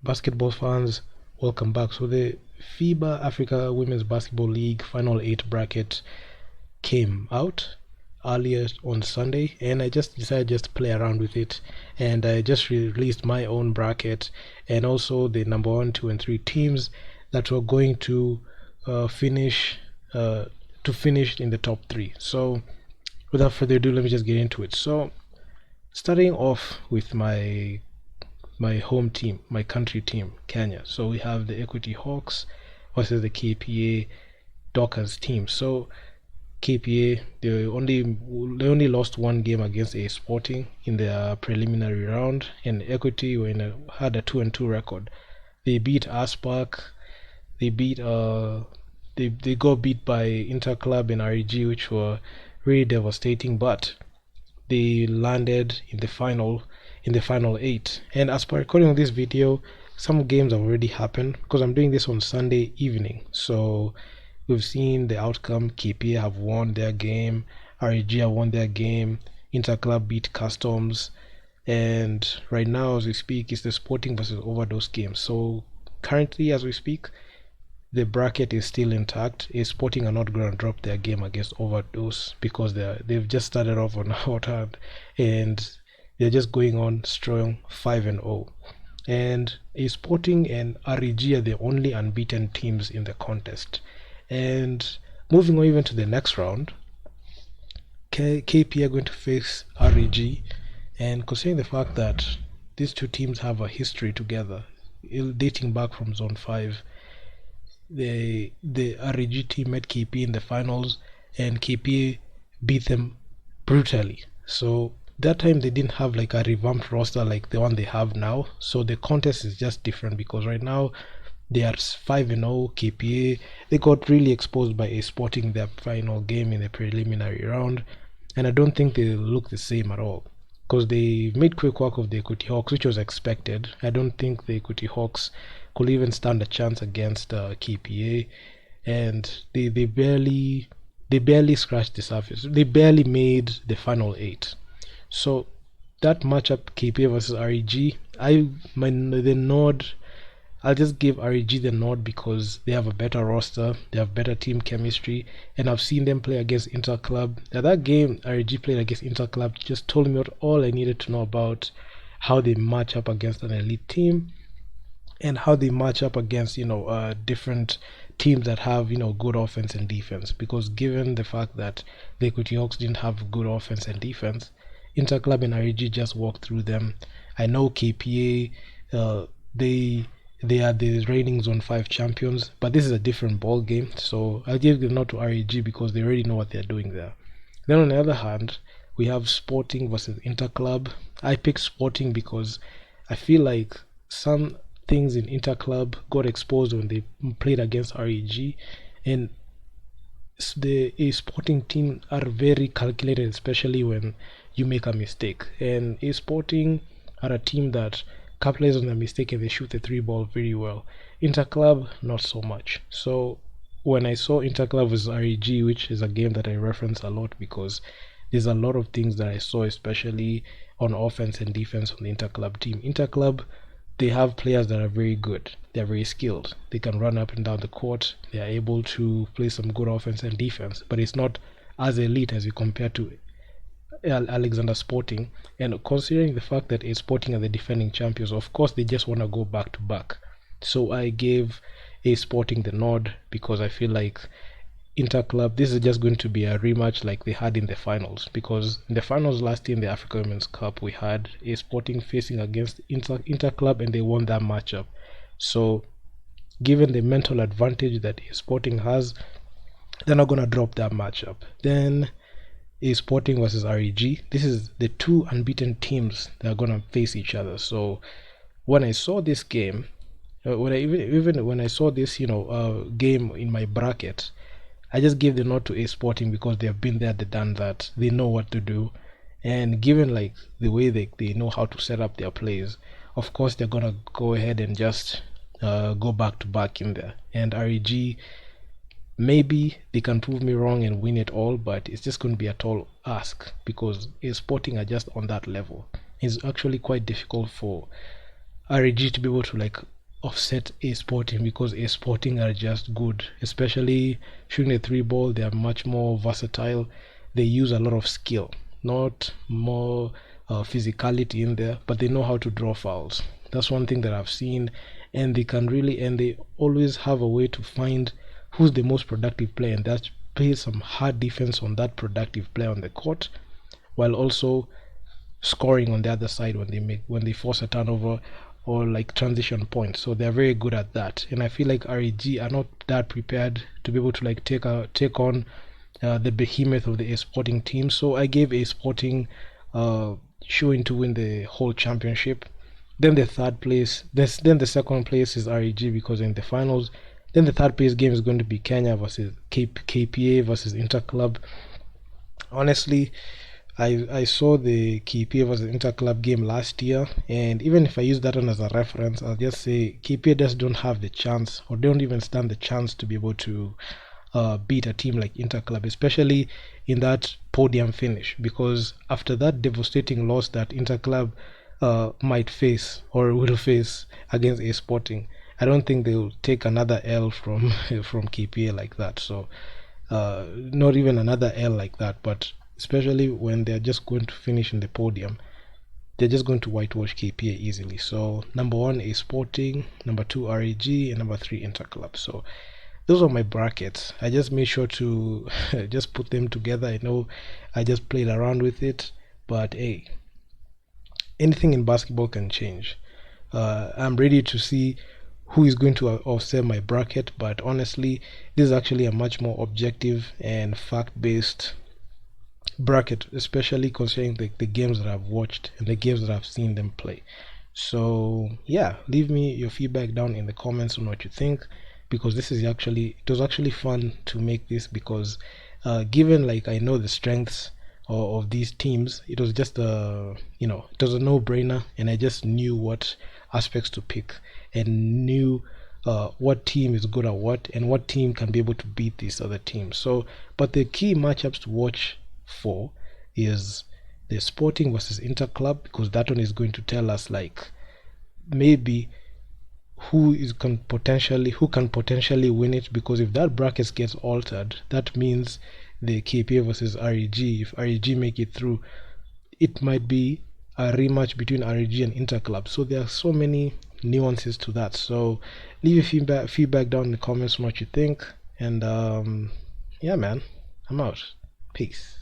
Basketball fans, welcome back. So the FIBA Africa Women's Basketball League Final 8 bracket came out earlier on Sunday, and I just decided just to play around with it, and I just released my own bracket and also the number 1, 2, and 3 teams that were going finish uh, to finish in the top 3. So without further ado, let me just get into it. So starting off with my home team, my country team, Kenya. So we have the Equity Hawks versus the KPA Dockers team. So KPA they only lost one game against a Sporting in their preliminary round, and Equity had a 2-2 record. They beat Aspak. They beat they got beat by Interclub and REG, which were really devastating. But they landed in the final 8. And as per recording of this video, some games have already happened because I'm doing this on Sunday evening. So we've seen the outcome. KPA have won their game, REG have won their game, Interclub beat Customs, and right now as we speak it's the Sporting versus Overdose game. So currently as we speak, the bracket is still intact. Sporting are not going to drop their game against Overdose because they've just started off on a hot hand, and they're just going on strong 5-0. And Sporting and REG are the only unbeaten teams in the contest. And moving on even to the next round, KP are going to face REG, and considering the fact that these two teams have a history together dating back from Zone 5, the REG team met KP in the finals, and KP beat them brutally. So that time they didn't have like a revamped roster like the one they have now. So the contest is just different because right now they are 5-0. KPA, they got really exposed by a Sporting their final game in the preliminary round, and I don't think they look the same at all because they made quick work of the Equity Hawks, which was expected. I don't think the Equity Hawks could even stand a chance against KPA, and they barely scratched the surface. They barely made the final 8. So that matchup, KPA versus REG, the nod. I'll just give REG the nod because they have a better roster, they have better team chemistry, and I've seen them play against Interclub. Now that game REG played against Interclub just told me all I needed to know about how they match up against an elite team and how they match up against different teams that have good offense and defense. Because given the fact that the Equity Hawks didn't have good offense and defense, Interclub and REG just walked through them. I know KPA, they are the reigning Zone 5 champions, but this is a different ball game. So I'll give the nod to REG because they already know what they're doing there. Then on the other hand, we have Sporting versus Interclub. I picked Sporting because I feel like some things in Interclub got exposed when they played against REG, and the Sporting team are very calculated, especially when you make a mistake. And Sporting are a team that capitalize on the mistake and they shoot the 3 ball very well. Interclub, not so much. So when I saw Interclub versus REG, which is a game that I reference a lot because there's a lot of things that I saw, especially on offense and defense on the Interclub team. Interclub, they have players that are very good. They're very skilled. They can run up and down the court. They are able to play some good offense and defense, but it's not as elite as you compare to Alexander Sporting. And considering the fact that Sporting are the defending champions, of course they just want to go back to back. So I gave Sporting the nod because I feel like Interclub, this is just going to be a rematch like they had in the finals, because in the finals last year in the Africa Women's Cup we had Sporting facing against Interclub and they won that matchup. So given the mental advantage that Sporting has, they're not going to drop that matchup. Then Sporting versus REG, this is the two unbeaten teams that are going to face each other. So when I saw this game, when I saw this game in my bracket, I just gave the nod to Sporting because they have been there, they done that, they know what to do, and given like the way they know how to set up their plays, of course they're gonna go ahead and just go back to back in there. And REG, maybe they can prove me wrong and win it all, but it's just going to be a tall ask because Sporting are just on that level. It's actually quite difficult for REG to be able to like offset a Sporting, because a Sporting are just good, especially shooting the three ball. They are much more versatile. They use a lot of skill, not more physicality in there, but they know how to draw fouls. That's one thing that I've seen, and they always have a way to find who's the most productive player, and that plays some hard defense on that productive player on the court, while also scoring on the other side when they force a turnover or like transition points. So they're very good at that, and I feel like REG are not that prepared to be able to like take on the behemoth of the A Sporting team. So I gave A Sporting showing to win the whole championship. Then the third place, then the second place is REG because in the finals. Then the third place game is going to be Kenya versus KPA versus Interclub. Honestly, I saw the KPA versus Interclub game last year, and even if I use that one as a reference, I'll just say KPA just don't have the chance, or don't even stand the chance to be able to beat a team like Interclub, especially in that podium finish. Because after that devastating loss that Interclub might face or will face against A Sporting, I don't think they'll take another L from from KPA like that. So not even another L like that, but especially when they're just going to finish in the podium, they're just going to whitewash KPA easily. So number one is Sporting, number two REG, and number three Interclub. So those are my brackets. I just made sure to just put them together. I know I just played around with it, but hey, anything in basketball can change. I'm ready to see who is going to offset my bracket, but honestly, this is actually a much more objective and fact-based bracket, especially considering the games that I've watched and the games that I've seen them play. So yeah, leave me your feedback down in the comments on what you think, because it was actually fun to make this, because given like I know the strengths of these teams, it was just it was a no-brainer, and I just knew what aspects to pick and knew what team is good at what and what team can be able to beat these other teams. So, but the key matchups to watch for is the Sporting versus Interclub, because that one is going to tell us like maybe who can potentially win it, because if that bracket gets altered, that means the KPA versus REG, if REG make it through, it might be a rematch between REG and Interclub. So there are so many nuances to that. So leave your feedback down in the comments on what you think, and yeah man, I'm out. Peace.